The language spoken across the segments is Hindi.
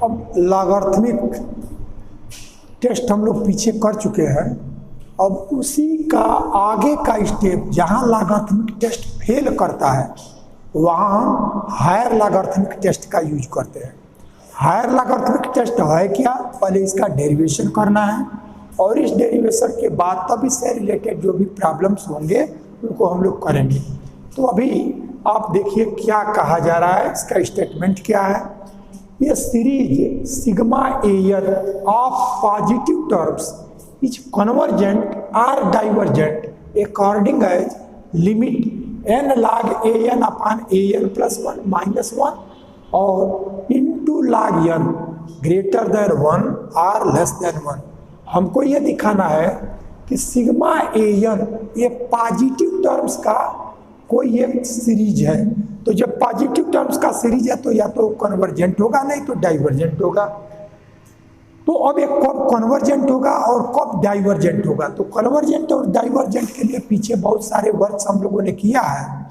अब लॉगरिथमिक टेस्ट हम लोग पीछे कर चुके हैं। अब उसी का आगे का स्टेप जहाँ लॉगरिथमिक टेस्ट फेल करता है वहाँ हम हायर लॉगरिथमिक टेस्ट का यूज करते हैं। हायर लॉगरिथमिक टेस्ट है क्या, पहले इसका डेरिवेशन करना है और इस डेरिवेशन के बाद तब इससे रिलेटेड जो भी प्रॉब्लम्स होंगे उनको हम लोग करेंगे। तो अभी आप देखिए क्या कहा जा रहा है, इसका स्टेटमेंट क्या है। ये series sigma n of positive terms is convergent or divergent according as limit n log n upon n plus 1 minus 1 और into log n greater than 1 or less than 1। हमको ये दिखाना है कि सिग्मा एन ये पॉजिटिव टर्म्स का कोई एक सीरीज है। तो जब पॉजिटिव टर्म्स का सीरीज है तो या तो कन्वर्जेंट होगा नहीं तो डाइवर्जेंट होगा। तो अब एक कब कन्वर्जेंट होगा और कब डाइवर्जेंट होगा। तो कन्वर्जेंट और डाइवर्जेंट के लिए पीछे बहुत सारे वर्ड्स हम लोगों ने किया है,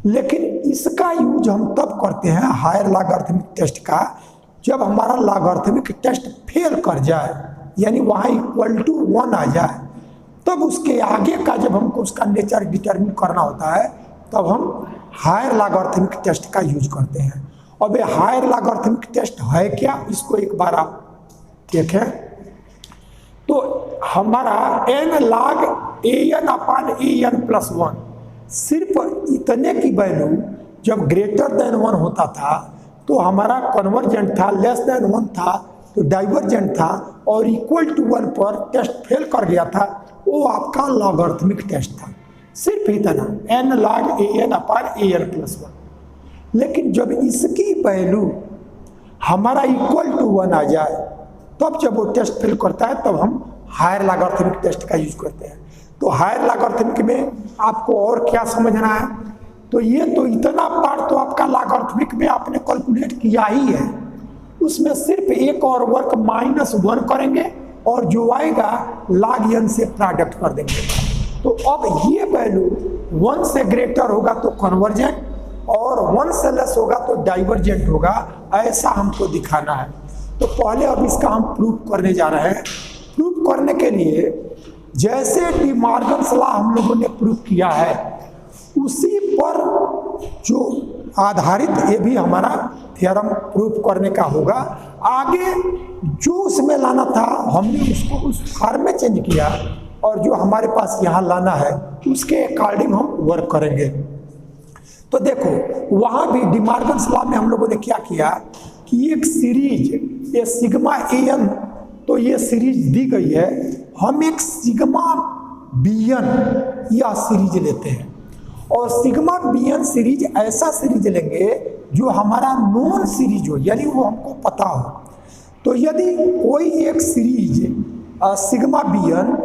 लेकिन इसका यूज हम तब करते हैं हायर लॉगरिथमिक टेस्ट का जब हमारा लॉगरिथमिक टेस्ट फेल कर जाए, यानी वहाँ इक्वल टू 1 आ जाए, तब उसके आगे का जब हमको उसका नेचर डिटरमिन करना होता है तब हम हायर लॉगरिथमिक टेस्ट का यूज करते हैं। अब ये हायर लॉगरिथमिक टेस्ट है क्या, इसको एक बार आप देखें। तो हमारा n log an upon an plus 1 सिर्फ इतने की वैल्यू जब ग्रेटर देन 1 होता था तो हमारा कन्वर्जेंट था, लेस देन 1 था तो डाइवर्जेंट था, और इक्वल टू 1 पर टेस्ट फेल कर गया था, वो आपका लॉगरिथमिक टेस्ट था। सिर्फ इतना n log an upon an plus 1। लेकिन जब इसकी वैल्यू हमारा इक्वल टू 1 आ जाए तब जब वो टेस्ट फेल करता है तब हम हायर लॉगरिथमिक टेस्ट का यूज करते हैं। तो हायर लॉगरिथमिक में आपको और क्या समझना है, तो ये तो इतना पार्ट तो आपका लॉगरिथमिक में आपने कैलकुलेट किया ही है, उसमें सिर्फ एक और वर्क -1 करेंगे और जो आएगा log n से प्रोडक्ट कर देंगे। तो अब ये वैल्यू 1 से ग्रेटर होगा तो कन्वर्जेंट और 1 से लेस होगा तो डाइवर्जेंट होगा, ऐसा हमको दिखाना है। तो पहले अब इसका हम प्रूफ करने जा रहे हैं। प्रूफ करने के लिए जैसे डी मॉर्गन्स लॉ हम लोगों ने प्रूफ किया है उसी पर जो आधारित ये भी हमारा थ्योरम प्रूफ करने का होगा। आगे जो उसमें लाना था हमने उसको उस फॉर्म में चेंज किया और जो हमारे पास यहाँ लाना है उसके अकॉर्डिंग हम वर्क करेंगे। तो देखो वहाँ भी डी मॉर्गन्स लॉ में हम लोगों ने क्या किया कि एक सीरीज ये सिग्मा एन, तो ये सीरीज दी गई है, हम एक सिग्मा बीएन यह सीरीज लेते हैं और सिग्मा बीएन सीरीज ऐसा सीरीज लेंगे जो हमारा नॉन सीरीज हो, यानी वो हमको पता हो। तो यदि कोई एक सीरीज सिग्मा बीएन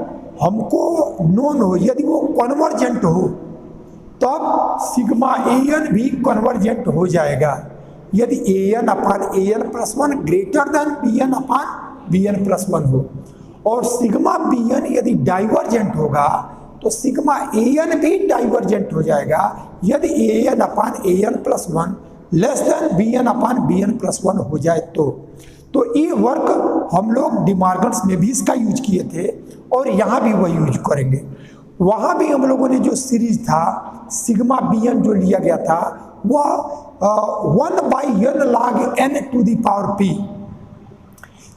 हमको नॉन हो, यदि वो कन्वर्जेंट हो तब सिग्मा एन भी कन्वर्जेंट हो जाएगा यदि an upon an plus 1 greater than bn upon bn plus 1 हो। और सिग्मा bn यदि डाइवर्जेंट होगा तो सिग्मा an भी डाइवर्जेंट हो जाएगा यदि an upon an plus 1 less than bn upon bn plus 1 हो जाए। तो ये वर्क हम लोग डी मॉर्गन्स में भी इसका यूज किए थे और यहाँ भी वही यूज करेंगे। वहाँ भी हम लोगों ने जो सीरीज था सिग्मा bn जो लिया गया था वह 1/n log n to the power p।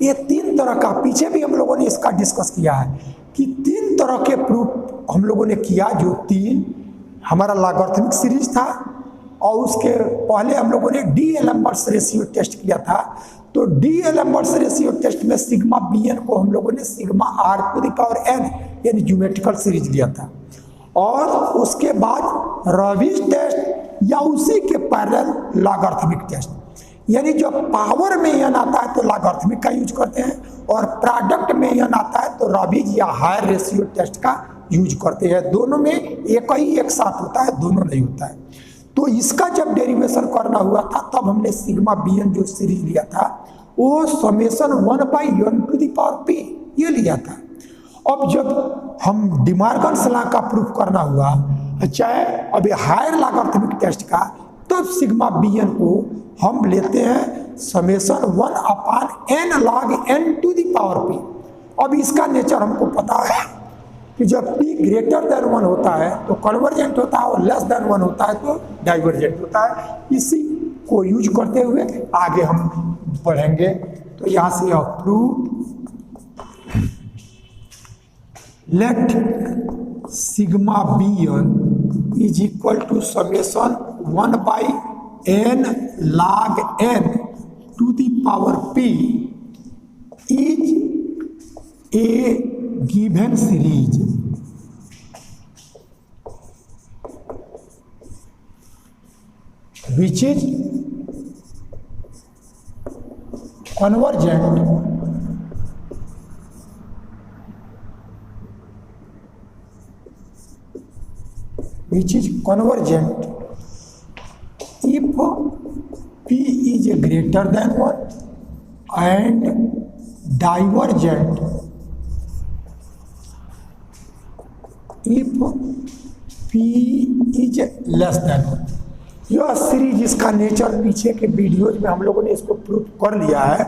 ये 3 तरह का, पीछे भी हम लोगों ने इसका डिस्कस किया है कि 3 तरह के प्रूफ हम लोगों ने किया। जो 3 हमारा लॉगरिथमिक सीरीज था और उसके पहले हम लोगों ने डी एलम्बर्ट्स रेशियो टेस्ट किया था। तो डी एलम्बर्ट्स रेशियो टेस्ट में सिग्मा bn को हम लोगों ने sigma r to the power n यानी ज्योमेट्रिकल सीरीज लिया था। और उसके बाद रॉबिन्स टेस्ट या उसी के पैरेलल लॉगरिथमिक टेस्ट, यानी जब पावर में n आता है तो लॉगरिथमिक का यूज करते हैं और प्रोडक्ट में n आता है तो रॉबिन्स या हायर रेशियो टेस्ट का यूज करते हैं। दोनों में एक साथ होता है, दोनों नहीं होता है। तो इसका जब डेरिवेशन करना हुआ था तब हमने सिग्मा bn जो सीरीज लिया था वो summation 1/n to the power p ये लिया था। अब जब हम डी मॉर्गन्स लॉ का प्रूफ करना हुआ चाहे अभी हायर लॉगरिथमिक टेस्ट का, तब सिग्मा bn को हम लेते हैं summation 1/n log n to the power p। अब इसका नेचर हमको पता है कि जब p ग्रेटर देन 1 होता है तो कन्वर्जेंट होता है और लेस देन 1 होता है तो डाइवर्जेंट होता है। इसी को यूज करते हुए आगे हम बढ़ेंगे। तो यहाँ से prove let sigma bn is equal to summation 1/n log n to the power p is a given series which is convergent if p is greater than 1 and divergent if p is less than 1। यह सीरीज इसका नेचर पीछे के वीडियोज में हम लोगों ने इसको प्रूव कर लिया है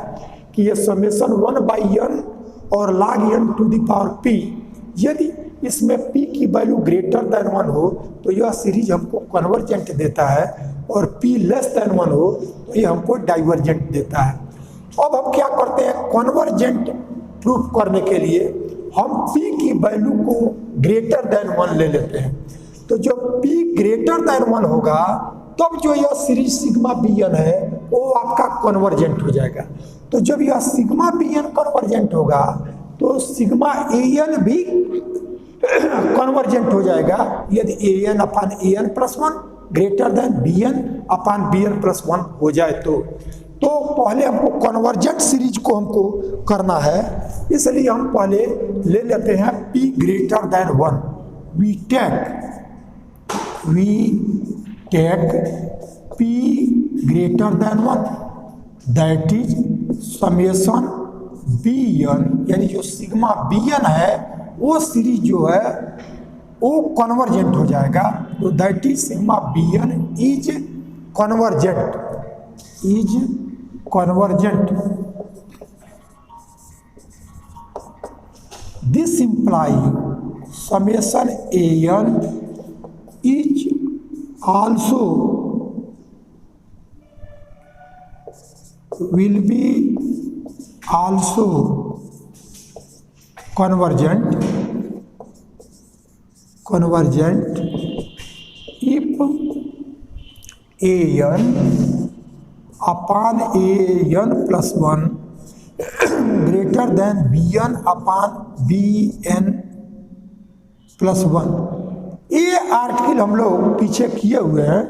कि यह समेशन 1/n और log n to the power p, यदि इसमें p की वैल्यू ग्रेटर देन 1 हो तो यह सीरीज हमको कन्वर्जेंट देता है और p लेस देन 1 हो तो यह हमको डाइवर्जेंट देता है। अब हम क्या करते हैं, कन्वर्जेंट प्रूफ करने के लिए हम p की वैल्यू को ग्रेटर देन 1 ले लेते हैं। तो जब p ग्रेटर देन 1 होगा तब जो यह सीरीज सिग्मा bn है वो आपका कन्वर्जेंट हो जाएगा। तो जब यह सिग्मा bn कन्वर्जेंट होगा तो सिग्मा an भी कन्वर्जेंट हो जाएगा यदि an/an+1 ग्रेटर देन bn/bn+1 हो जाए तो पहले हमको कन्वर्जेंट सीरीज को हमको करना है, इसलिए हम पहले ले लेते हैं p greater than 1। We take p greater than 1 that is summation bn, यानी जो सिग्मा bn है वो सीरीज जो है वो कन्वर्जेंट हो जाएगा। तो that is sigma bn is convergent. This imply summation an is also will be also convergent if an/an+1 greater than bn/bn+1। ये आर्टिकल हम लोग पीछे किए हुए हैं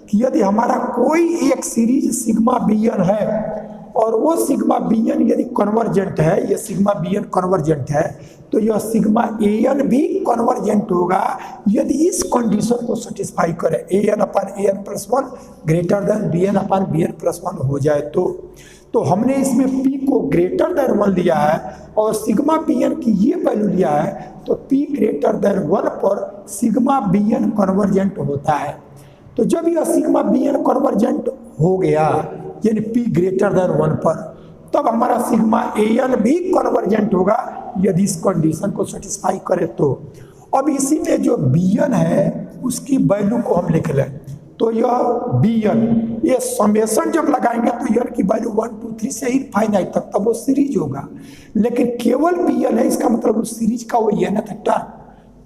कि यदि हमारा कोई एक सीरीज सिग्मा bn है और वो सिग्मा bn यदि कन्वर्जेंट है, ये सिग्मा bn कन्वर्जेंट है तो यह सिग्मा an भी कन्वर्जेंट होगा यदि इस कंडीशन को सेटिस्फाई करे an/an+1 ग्रेटर देन bn/bn+1 हो जाए तो हमने इसमें p को ग्रेटर देन 1 लिया है और सिग्मा bn की ये वैल्यू लिया है तो p ग्रेटर देन 1 पर सिग्मा bn कन्वर्जेंट होता है। तो जब यह सिग्मा bn कन्वर्जेंट हो गया यानी p ग्रेटर देन 1 पर, तब हमारा सिग्मा an भी कन्वर्जेंट होगा यदि इस कंडीशन को सेटिस्फाई करे तो। अब इसी में जो bn है उसकी वैल्यू को हम लिख लें तो यह bn, ये समेशन जब लगाएंगे तो n की वैल्यू 1 2 3 से इनफाइनाइट तक, तब वो सीरीज होगा। लेकिन केवल bn है, इसका मतलब उस सीरीज का वो nth टर्म,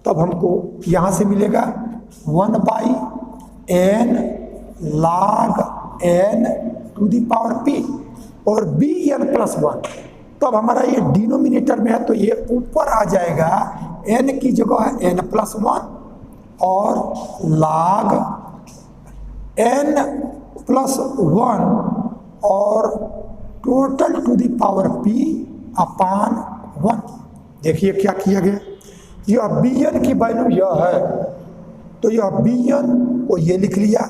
तब हमको यहाँ से मिलेगा 1/n log n to the power p और bn+1। तब हमारा ये डिनोमिनेटर में है तो ये ऊपर आ जाएगा n की जगह n+1 और log n+1 और total to the power p/1। देखिए क्या किया गया, यह bn की वैल्यू यह है तो यह bn को ये लिख लिया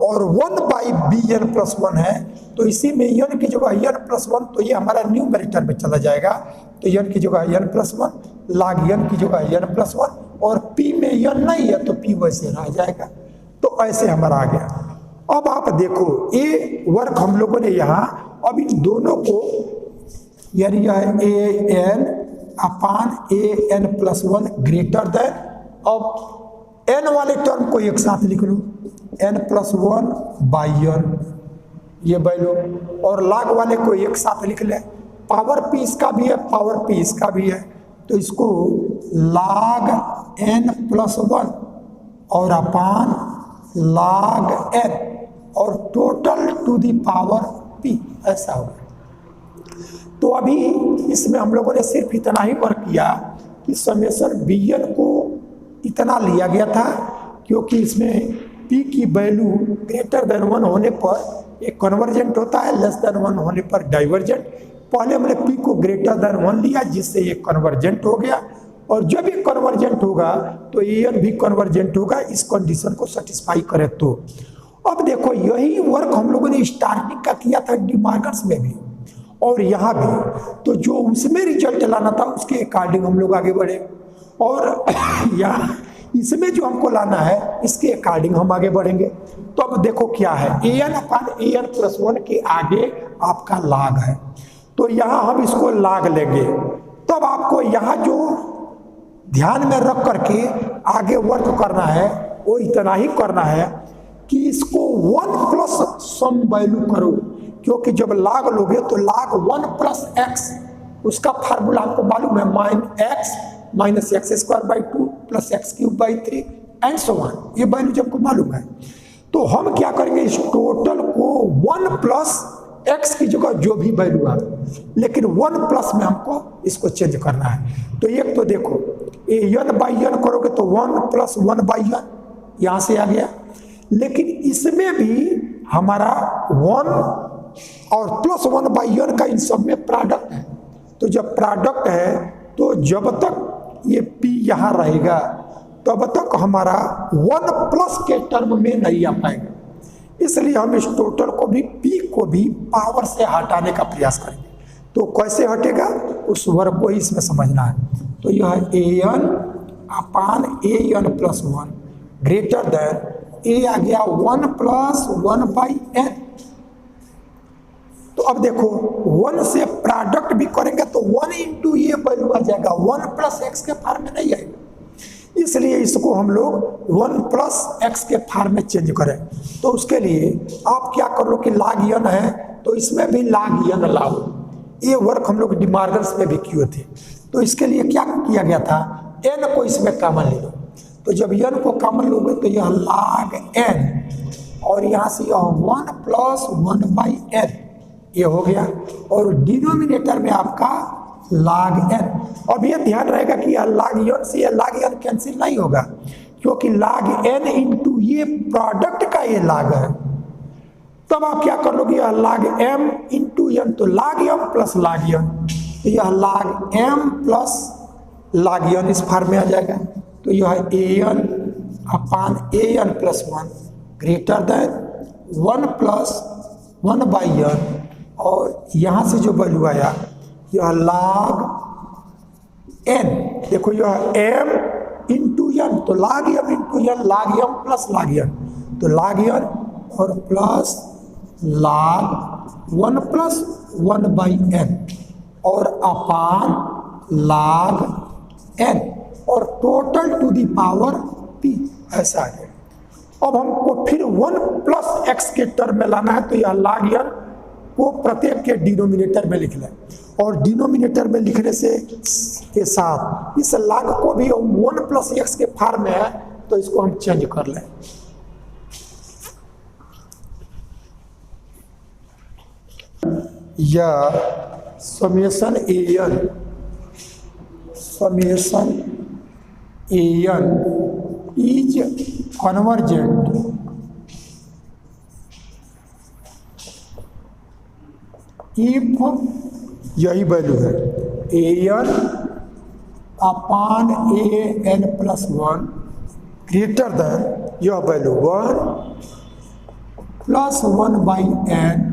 और 1/bn+1 है तो इसी में n की जगह n+1 तो ये हमारा न्यूमरेटर में चला जाएगा तो n की जगह n+1 log n की जगह n+1 और p में n नहीं है तो p वैसे रह जाएगा। तो ऐसे हमारा आ गया। अब आप देखो ये वर्क हम लोगों ने यहाँ अब इन दोनों को यानी यह a n upon a n plus one greater than, अब एन वाले टर्म को एक साथ लिख लो, n plus one by n ये वैल्यू, और लाग वाले को एक साथ लिख ले, पावर पी इसका भी है पावर पी इसका भी है, तो इसको लाग एन प्लस वन और अपान लाग एन और total to the power p, ऐसा होगा। तो अभी इसमें हम लोगों ने सिर्फ इतना ही वर्क किया कि समेशन बी एन को इतना लिया गया था, क्योंकि इसमें पी की वैल्यू ग्रेटर देन वन होने पर एक कन्वर्जेंट होता है, लेस देन वन होने पर डाइवर्जेंट। पहले हमने पी को ग्रेटर देन वन लिया जिससे ये कन्वर्जेंट हो गया, और जब ये कन्वर्जेंट होगा तो ए एन भी कन्वर्जेंट होगा, इस कंडीशन को सेटिस्फाई करे तो। अब देखो यही वर्क हम लोगों ने स्टार्टिंग का किया था डी मॉर्गन्स में भी और यहाँ भी, तो जो उसमें रिजल्ट लाना था उसके अकॉर्डिंग हम लोग आगे बढ़े, और यहाँ इसमें जो हमको लाना है इसके अकॉर्डिंग हम आगे बढ़ेंगे। तो अब देखो क्या है, a n upon a n plus one के आगे आपका लाग है, तो यहाँ हम इसको लाग लेंगे। तब आपको यहाँ जो ध्यान में रख करके आगे वर्क करना है वो इतना ही करना है कि इसको वन प्लस सम वैल्यू करो, क्योंकि जब लाग लोगे तो लाग वन प्लस एक्स, उसका फार्मूला आपको मालूम है, mine x minus x square by two plus x cube by three and so on, ये वैल्यू जब को मालूम है। तो हम क्या करेंगे, इस टोटल को वन प्लस एक्स की जगह जो भी वैल्यू आ, लेकिन वन प्लस में हमको इसको चेंज करना है। तो एक तो देखो ए एन बाई एन करोगे तो one plus one by n यहाँ से आ गया, लेकिन इसमें भी हमारा वन और प्लस वन बाई एन का इन सब में प्रोडक्ट है। तो जब प्रोडक्ट है तो जब तक ये पी यहाँ रहेगा तब तक हमारा वन प्लस के टर्म में नहीं आ पाएगा, इसलिए हम इस टोटल को भी पी को भी पावर से हटाने का प्रयास करेंगे। तो कैसे हटेगा उस वर्ग को ही इसमें समझना है। तो यह a n upon a n plus one greater than a आ गया one plus one by n. तो अब देखो वन से प्रोडक्ट भी करेंगे तो वन इंटू ये वैल्यू आ जाएगा, वन प्लस एक्स के फॉर्म में नहीं आएगा, इसलिए इसको हम लोग वन प्लस एक्स के फॉर्म में चेंज करें। तो उसके लिए आप क्या कर लो कि लाग एन है तो इसमें भी लाग एन लाओ, ये वर्क हम लोग डी मॉर्गन्स में भी किए थे। तो इसके लिए क्या किया गया था, एन को इसमें कॉमन ले लो, तो जब एन को कॉमन लोगे तो यह लाग एन और यहाँ से यह one plus one by n ये हो गया, और डिनोमिनेटर में आपका लाग एन। अब ये ध्यान रहेगा कि यह लाग एन से यह लाग एन कैंसिल नहीं होगा, क्योंकि लाग एन इंटू ये प्रोडक्ट का ये लाग है। तब आप क्या कर लोगे, यह लाग एम इंटू एन, तो log m plus log n, तो यह log m plus log n इस फॉर्म में आ जाएगा। तो यह a n upon a n plus one greater than one plus one by n, और यहाँ से जो वैल्यू आया यह लाग एन, देखो यह एम इंटू एन, तो log m into n, log m plus log n, तो लाग एन और plus log one plus one by n और अपान लाग एन और total to the power p, ऐसा है। अब हमको फिर वन प्लस एक्स के टर्म में लाना है, तो यह लाग एन को प्रत्येक के डिनोमिनेटर में लिख लें, और डिनोमिनेटर में लिखने से के साथ इस लाग को भी वन प्लस एक्स के फॉर्म में है तो इसको हम चेंज कर लें। या summation a n is convergent if यही वैल्यू है a n upon a n plus one greater than यह value one plus one by n.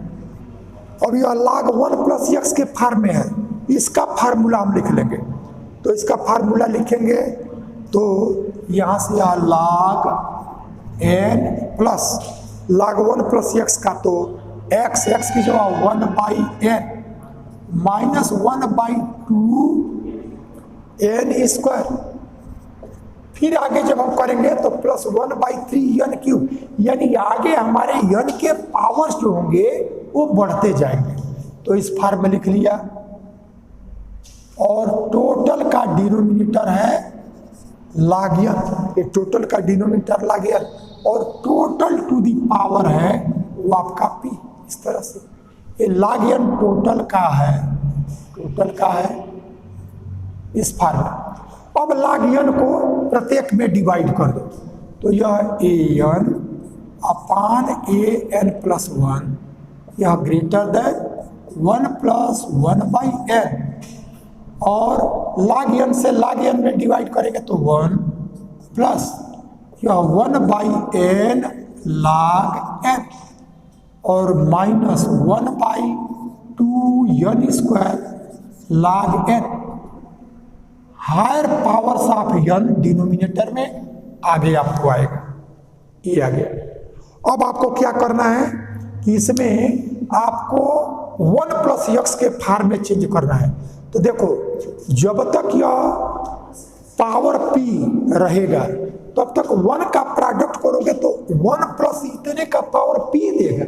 अब यह लाग वन प्लस एक्स के फॉर्म में है, इसका फार्मूला हम लिख लेंगे। तो इसका फार्मूला लिखेंगे तो यहाँ से यह लाग N plus log one plus x का तो एक्स की जगह 1/n माइनस 1/2n²। फिर आगे जब हम करेंगे तो प्लस 1/3n³ यानी आगे हमारे n के पावर्स जो होंगे वो बढ़ते जाएंगे। तो इस फार्म में लिख लिया। और टोटल का डिनोमिनेटर है log n, ये टोटल का डिनोमिनेटर log n और टोटल टू दी पावर है वो आपका p। इस तरह से ये log n टोटल का है इस फार्मूला। अब log n को प्रत्येक में डिवाइड कर दो तो यह an/an+1 यह ग्रेटर देन 1+1/n और log n से log n में डिवाइड करेंगे तो 1 प्लस यह 1/n log n और minus 1/2n² log n। Higher powers of n denominator में आगे आपको आएगा, ये आ गया। अब आपको क्या करना है कि इसमें आपको 1+x के फॉर्म में चेंज करना है। तो देखो जब तक यह पावर p रहेगा तब तक 1 का प्रोडक्ट करोगे तो 1+ इतने का पावर p देगा,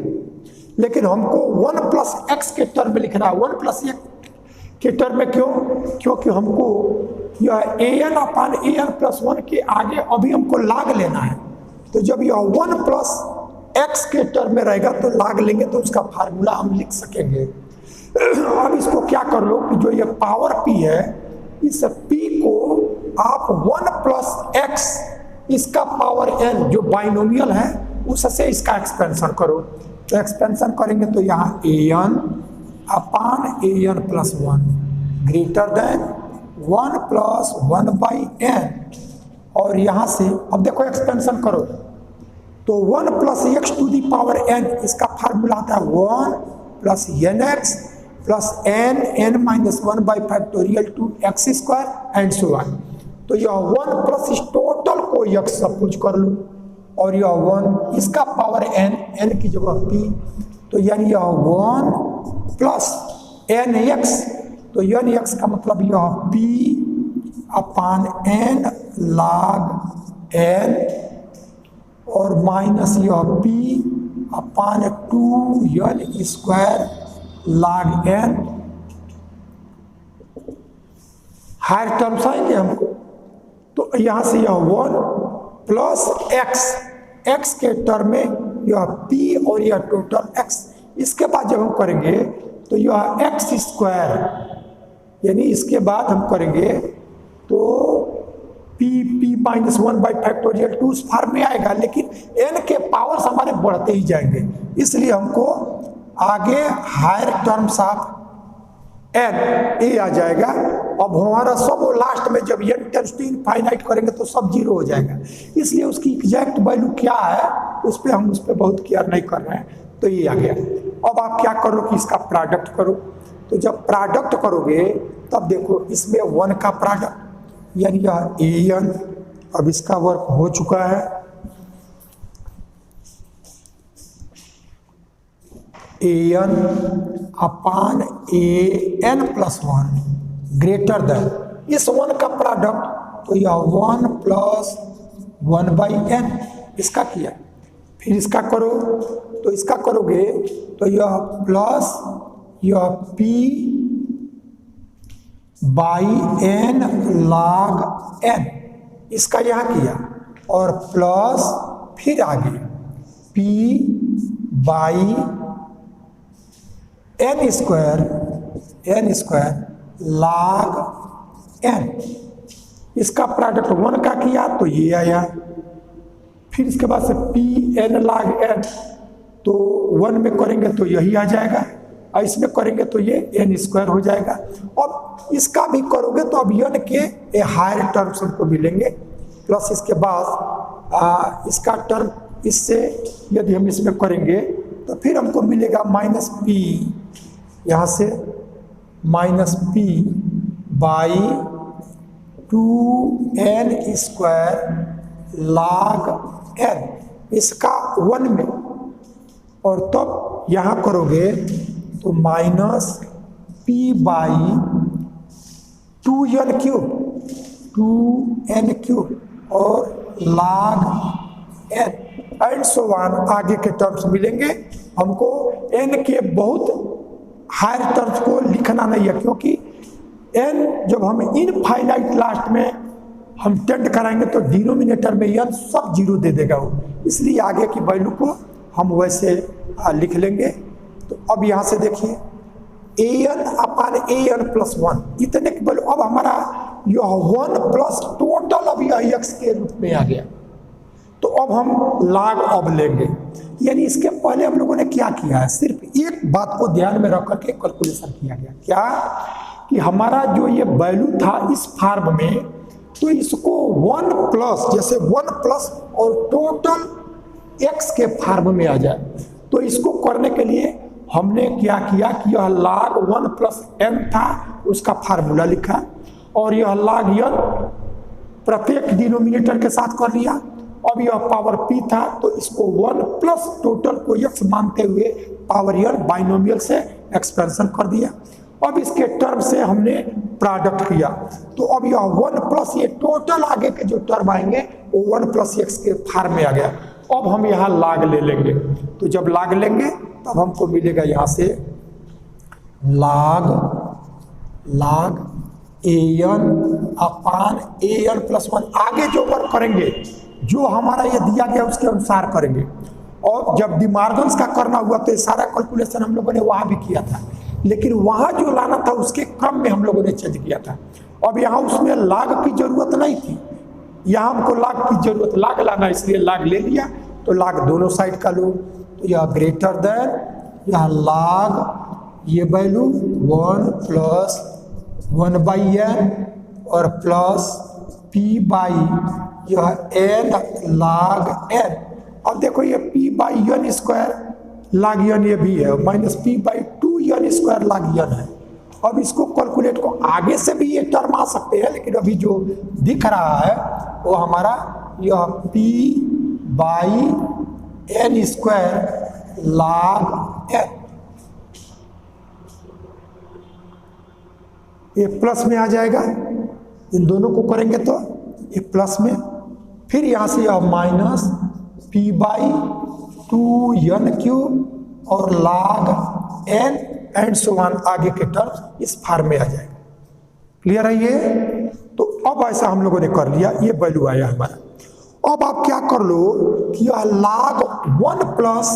लेकिन हमको 1+x के टर्म में लिखना है। 1+x के टर्म में क्यों? क्योंकि हमको यह an/an+1 के आगे अभी हमको log लेना है। तो जब यह 1+x के टर्म में रहेगा तो log लेंगे तो उसका फार्मूला हम लिख सकेंगे। अब इसको क्या कर लो कि जो ये पावर p है इस p को आप 1+x इसका पावर n जो बाइनोमियल है उससे इसका एक्सपेंशन करो। तो एक्सपेंशन करेंगे तो यहाँ an/an+1 ग्रेटर देन 1+1/n और यहाँ से अब देखो एक्सपेंशन करो तो 1+x⁴n इसका फार्मूला आता है 1+nx + n-1/2x² and so on. तो यह 1+ इस टोटल को x सपोज कर लो और यह 1 इसका पावर n की जगह p, तो यानी यह 1+nx, तो nx का मतलब यह p/n log n और माइनस यह p/2n² log n। Higher terms आएंगे हमको तो यहाँ से यह 1+x के टर्म में यह p और यह टोटल x। इसके बाद जब हम करेंगे तो यह x² यानी इसके बाद हम करेंगे तो p-1/2 उस फॉर्म में आएगा, लेकिन n के पावर्स हमारे बढ़ते ही जाएंगे, इसलिए हमको आगे higher terms of n a आ जाएगा। अब हमारा सब लास्ट में जब n टेंड्स टू इनफाइनाइट करेंगे तो सब 0 हो जाएगा, इसलिए उसकी एग्जैक्ट वैल्यू क्या है उस पर बहुत केयर नहीं कर रहे हैं। तो ये आ गया। अब आप क्या करो कि इसका प्रोडक्ट करो। तो जब प्रोडक्ट करोगे तब देखो इसमें 1 का प्रोडक्ट यानी यह an, अब इसका वर्क हो चुका है an/an+1 ग्रेटर देन इस 1 का प्रोडक्ट तो यह 1+1/n इसका किया। फिर इसका करो तो इसका करोगे तो यह प्लस यह p/n log n इसका यहाँ किया और प्लस फिर आगे p/n² log n इसका प्रोडक्ट 1 का किया तो ये आया। फिर इसके बाद से pn log n तो 1 में करेंगे तो यही आ जाएगा और इसमें करेंगे तो ये n² हो जाएगा। अब इसका भी करोगे तो अब n के हायर टर्म्स हमको मिलेंगे, प्लस इसके बाद इसका टर्म इससे यदि हम इसमें करेंगे तो फिर हमको मिलेगा -p, यहाँ से -p/2n² log n इसका 1 में और तब यहाँ करोगे तो minus P by 2n cube और log n and so on आगे के टर्म्स मिलेंगे। हमको n के बहुत हायर टर्म्स को लिखना नहीं है, क्योंकि n जब हम इनफाइनाइट लास्ट में हम टेंड कराएंगे तो डिनोमिनेटर में n सब जीरो दे देगा वो, इसलिए आगे की वैल्यू को हम वैसे लिख लेंगे। तो अब यहाँ से देखिए an अपान an प्लस 1 इतने के वैल्यू, अब हमारा यह 1 प्लस टोटल अब यह x के रूप में आ गया। तो अब हम log अब लेंगे, यानी इसके पहले हम लोगों ने क्या किया है, सिर्फ एक बात को ध्यान में रख करके कैलकुलेशन किया गया, क्या कि हमारा जो ये वैल्यू था इस फॉर्म में, तो इसको 1 प्लस जैसे 1 प्लस और टोटल x के फॉर्म में आ जाए। तो इसको करने के लिए हमने क्या किया कि यह log 1 प्लस n था उसका फार्मूला लिखा, और यह log n प्रत्येक डिनोमिनेटर के साथ कर लिया। अब यह पावर p था तो इसको 1 प्लस टोटल को x मानते हुए पावर n बाइनोमियल से एक्सपेंशन कर दिया। अब इसके टर्म से हमने प्रोडक्ट किया, तो अब यह 1 प्लस ये टोटल आगे के जो टर्म आएंगे वो 1 प्लस x के फॉर्म में आ गया। अब हम यहाँ log ले लेंगे, तो जब log लेंगे तब हमको मिलेगा यहाँ से log an upon an plus 1। आगे जो वर्क करेंगे जो हमारा ये दिया गया उसके अनुसार करेंगे। और जब डिमार्गन्स का करना हुआ तो ये सारा कैलकुलेशन हम लोगों ने वहाँ भी किया था, लेकिन वहाँ जो लाना था उसके क्रम में हम लोगों ने चेंज किया था। अब यहाँ उसमें log की जरूरत नहीं थी, यहाँ हमको log की जरूरत, log लाना, इसलिए log ले लिया। तो log दोनों साइड का लो, तो यह ग्रेटर देन यह log ये वैल्यू 1 प्लस 1 बाई n और प्लस p बाई यह n log n। अब देखो ये p by n square log n ये भी है, minus p by 2n square log n है। अब इसको कैलकुलेट को आगे से भी ये टर्म आ सकते हैं, लेकिन अभी जो दिख रहा है वो हमारा यह p by n square log n, ये प्लस में आ जाएगा। इन दोनों को करेंगे तो ये प्लस में, फिर यहाँ से यह minus p by 2n cube और log n and so on आगे के टर्म इस फॉर्म में आ जाएगा। क्लियर है ये? तो अब ऐसा हम लोगों ने कर लिया, ये वैल्यू आया हमारा। अब आप क्या कर लो कि यह log 1 प्लस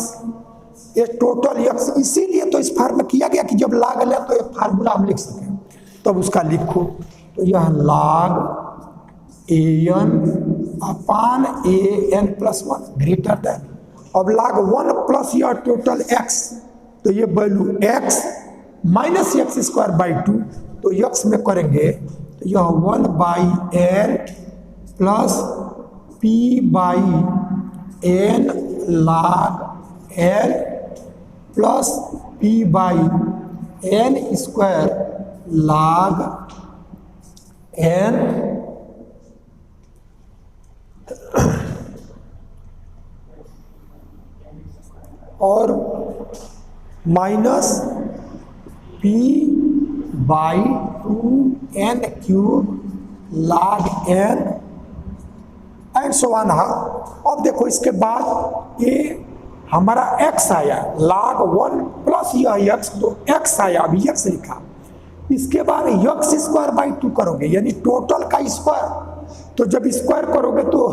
ये टोटल x, इसीलिए तो इस फॉर्म में किया गया कि जब log ले तो ये फार्मूला हम लिख सकें, तब उसका लिखो। तो यह log an upon an plus 1 greater than, अब log 1 प्लस यह टोटल x, तो ये value x minus x square by 2, तो x में करेंगे तो यह 1 by n plus p by n log n plus p by n square log n और minus p by 2n cube log n and so on. अब देखो इसके बाद ये हमारा x आया, log 1 प्लस यह x, तो x आया, अभी x लिखा। इसके बाद x स्क्वायर बाई 2 करोगे, यानी टोटल का स्क्वायर। तो जब स्क्वायर करोगे तो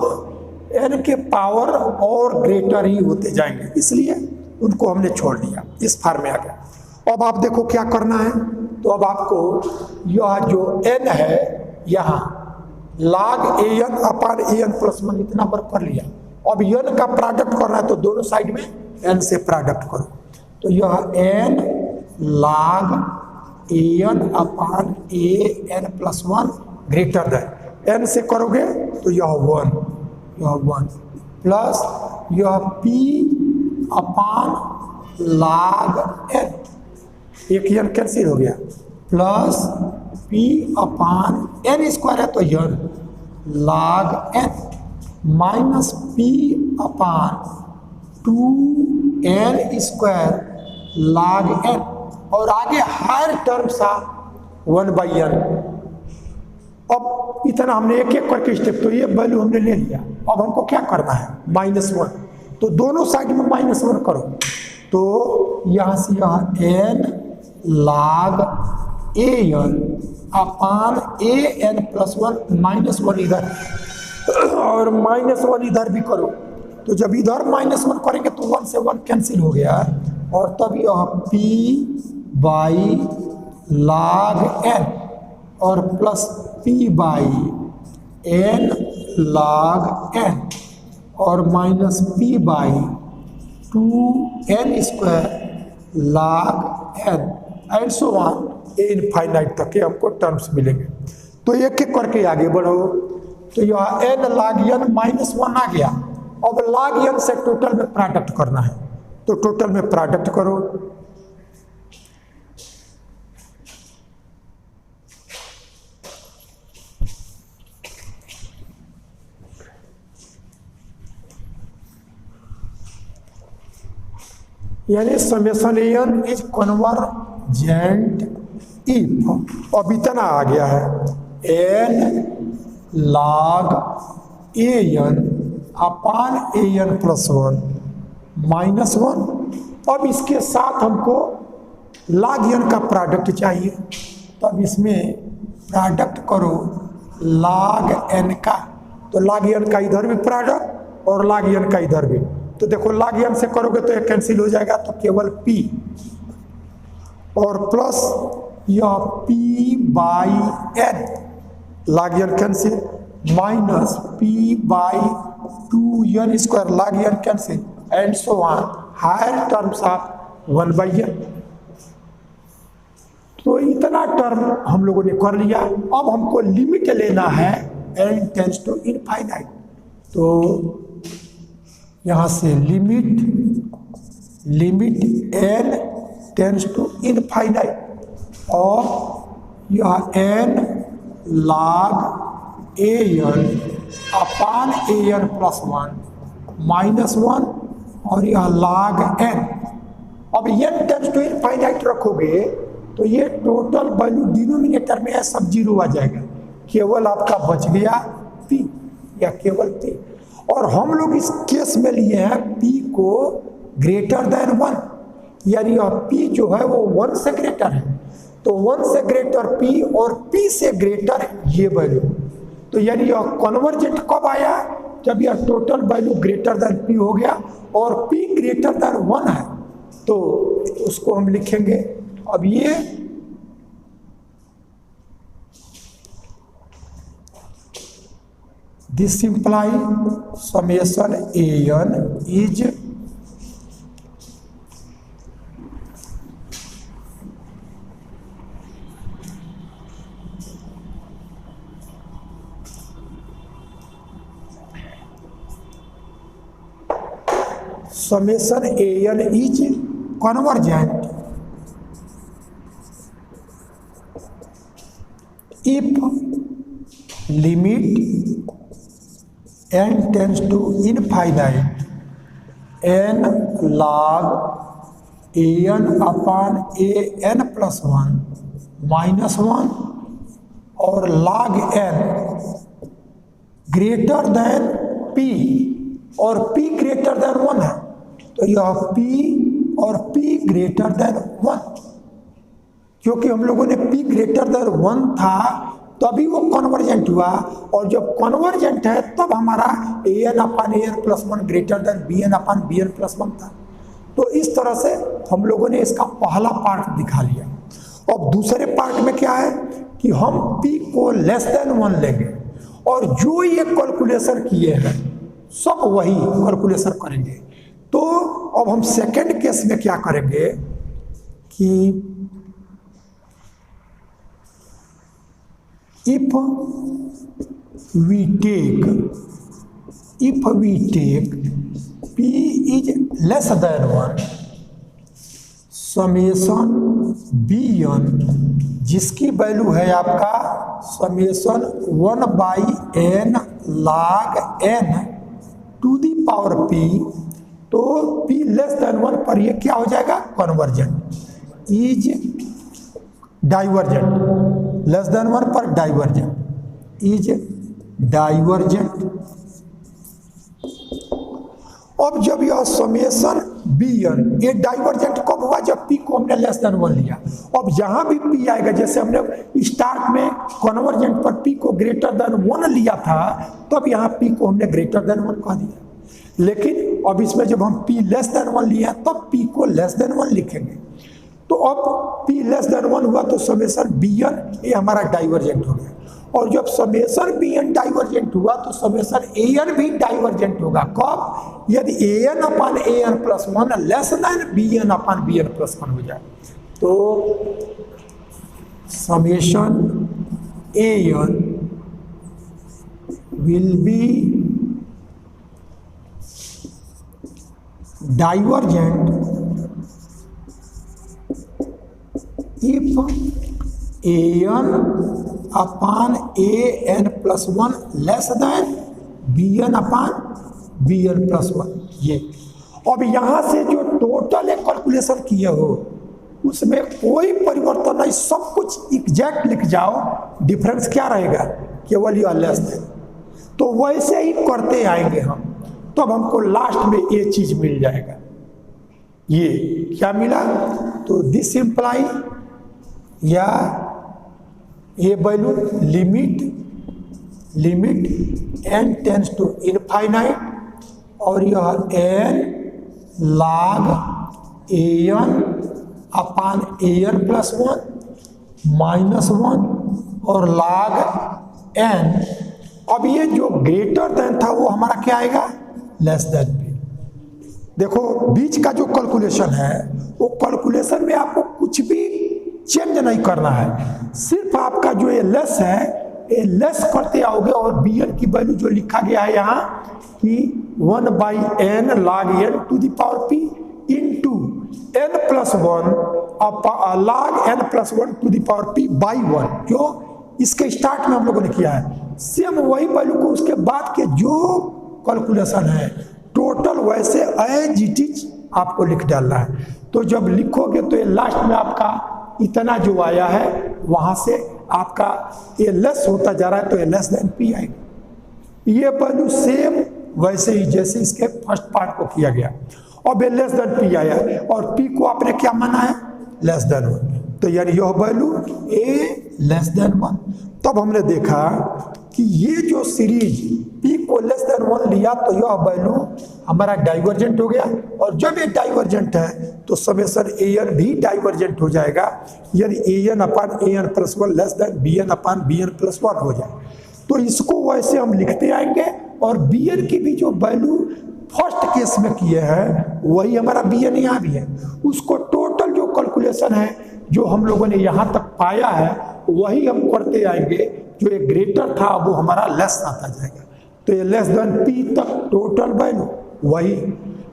n के पावर और ग्रेटर ही होते जाएंगे, इसलिए उनको हमने छोड़ दिया, इस फॉर्म में आ गया। अब आप देखो क्या करना है, तो अब आपको यह जो n है यहाँ log an upon an plus 1 इतना वर्क कर लिया। अब n का प्रोडक्ट करना है तो दोनों साइड में n से प्रोडक्ट करो, तो यह n log an upon an plus 1 greater than, n से करोगे तो यह 1 प्लस यह p अपान log n, एक n कैंसिल हो गया, प्लस p अपान n स्क्वायर है तो n log n minus p अपान 2n स्क्वायर log n, और आगे हायर टर्म्स आ 1/n। अब इतना हमने एक एक करके स्टेप, तो ये वैल्यू हमने ले लिया। अब हमको क्या करना है, -1, तो दोनों साइड में -1 करो, तो यहां से यहाँ n log an upon an+1 -1 इधर और -1 इधर भी करो। तो जब इधर -1 करेंगे तो 1 से 1 कैंसिल हो गया, और तब यह p/log n और प्लस p/n log n और minus p/2n² log n and so on infinite तक के हमको टर्म्स मिलेंगे। तो एक एक करके आगे बढ़ो। तो यह n log n -1 आ गया। अब log n से टोटल में प्रोडक्ट करना है, तो टोटल में प्रोडक्ट करो। यानी summation n is convergent if, अब इतना आ गया है n log an upon an+1 -1। अब इसके साथ हमको log n का प्रोडक्ट चाहिए, तब इसमें प्रोडक्ट करो log n का, तो log n का इधर भी प्रोडक्ट और log n का इधर भी। तो देखो log n से करोगे तो ये कैंसिल हो जाएगा, तो केवल p और प्लस यह p/n log n cancel minus p/2n² log n cancel and so on higher terms of 1/n। तो इतना टर्म हम लोगों ने कर लिया। अब हमको लिमिट लेना है n टेंड्स टू इनफाइनाइट, तो यहां से limit n tends to infinite, और यह n log an upon an+1 -1 और यह log n। अब n टेंड्स टू इनफाइनाइट रखोगे तो ये टोटल वैल्यू डिनोमिनेटर में है, सब जीरो आ जाएगा, केवल आपका बच गया p या केवल p। और हम लोग इस केस में लिए हैं p को ग्रेटर देन 1, यानी p जो है वो 1 से ग्रेटर है, तो 1 से ग्रेटर p और p से ग्रेटर ये वैल्यू। तो यानी यह कन्वर्जेंट कब आया, जब यह total value greater than p हो गया और p ग्रेटर देन 1 है, तो उसको हम लिखेंगे। अब ये this simply summation an is summation an is convergent if limit n tends to infinite n log an upon an+1 -1 और log n greater than p और p ग्रेटर देन 1 है, तो यह p और p ग्रेटर देन 1, क्योंकि हम लोगों ने p ग्रेटर देन 1 था तभी वो कन्वर्जेंट हुआ, और जब कन्वर्जेंट है तब हमारा an upon an+1 greater than bn upon bn+1 था। तो इस तरह से हम लोगों ने इसका पहला पार्ट दिखा लिया। अब दूसरे पार्ट में क्या है कि हम p को लेस देन 1 लेंगे, और जो ये कैलकुलेशन किए हैं सब वही कैलकुलेशन करेंगे। तो अब हम सेकंड केस में क्या करेंगे कि if we take p is less than 1 समेशन bn जिसकी वैल्यू है आपका summation 1/n log n to the power p तो p लेस देन 1 पर ये क्या हो जाएगा, convergent, is divergent, less than 1 पर डाइवर्जेंट, इज डाइवर्जेंट। अब जब यह समेशन bn, ये डाइवर्जेंट कब हुआ, जब p को हमने लेस देन 1 लिया। अब जहां भी p आएगा, जैसे हमने स्टार्ट में कन्वर्जेंट पर p को ग्रेटर देन 1 लिया था, तब यहाँ p को हमने ग्रेटर देन 1 कह दिया। लेकिन अब इसमें जब हम p लेस देन 1 लिया तब p को लेस देन 1 लिखेंगे। तो अब p लेस देन 1 हुआ तो समेशन bn ये हमारा डाइवर्जेंट हो गया। और जब समेशन bn डाइवर्जेंट हुआ तो समेशन an भी डाइवर्जेंट होगा। कब, यदि an upon an plus 1 less than bn upon bn plus 1 हो जाए। तो summation an will be divergent if an upon an plus 1 less than bn upon bn plus 1। ये अब यहां से जो टोटल एक कैलकुलेशन किए हो उसमें कोई परिवर्तन नहीं, सब कुछ एग्जैक्ट लिख जाओ, डिफरेंस क्या रहेगा, केवल यह लेस देन। तो वैसे ही करते आएंगे हम, तब हमको लास्ट में ये चीज मिल जाएगा। ये क्या मिला, तो दिस इंप्लाई या ये value limit n tends to infinite, और यह n log an upon an plus 1 minus 1 और log n। अब ये जो ग्रेटर देन था वो हमारा क्या आएगा, लेस देन भी। देखो बीच का जो कैलकुलेशन है वो कैलकुलेशन में आपको कुछ भी चेंज नहीं करना है, सिर्फ आपका जो ये लेस है ये लेस करते आओगे। और bn की वैल्यू जो लिखा गया है यहाँ कि 1/n log n to the power p into n plus 1 log n plus 1 to the power p by 1, जो इसके स्टार्ट में हम लोगों ने किया है। सेम वही वैल्यू को उसके बाद के जो कैलकुलेशन है टोटल वैसे एज इट इज आपको लिख डालना है। तो जब लिखोगे तो ये लास्ट में आपका इतना जो आया है वहां से आपका ये लेस होता जा रहा है, तो ये लेस देन p आएगा। ये वैल्यू सेम वैसे ही जैसे इसके फर्स्ट पार्ट को किया गया। अब ये लेस देन p आया और p को आपने क्या माना है, लेस देन 1, तो यानी यह वैल्यू a लेस देन 1। तब हमने देखा कि ये जो सीरीज p को लेस देन 1 लिया तो यह वैल्यू हमारा डाइवर्जेंट हो गया। और जब ये डाइवर्जेंट है तो समेशन an भी डाइवर्जेंट हो जाएगा, यानी an upon an plus 1 less than bn upon bn plus 1 हो जाए। तो इसको वैसे हम लिखते आएंगे। और bn की भी जो वैल्यू फर्स्ट केस में किए हैं वही हमारा bn यहाँ भी है। उसको टोटल जो कैलकुलेशन है जो हम लोगों ने यहाँ तक पाया है वही हम करते आएंगे। जो एक ग्रेटर था वो हमारा लेस आता जाएगा, तो ये लेस देन p तक टोटल वैल्यू वही।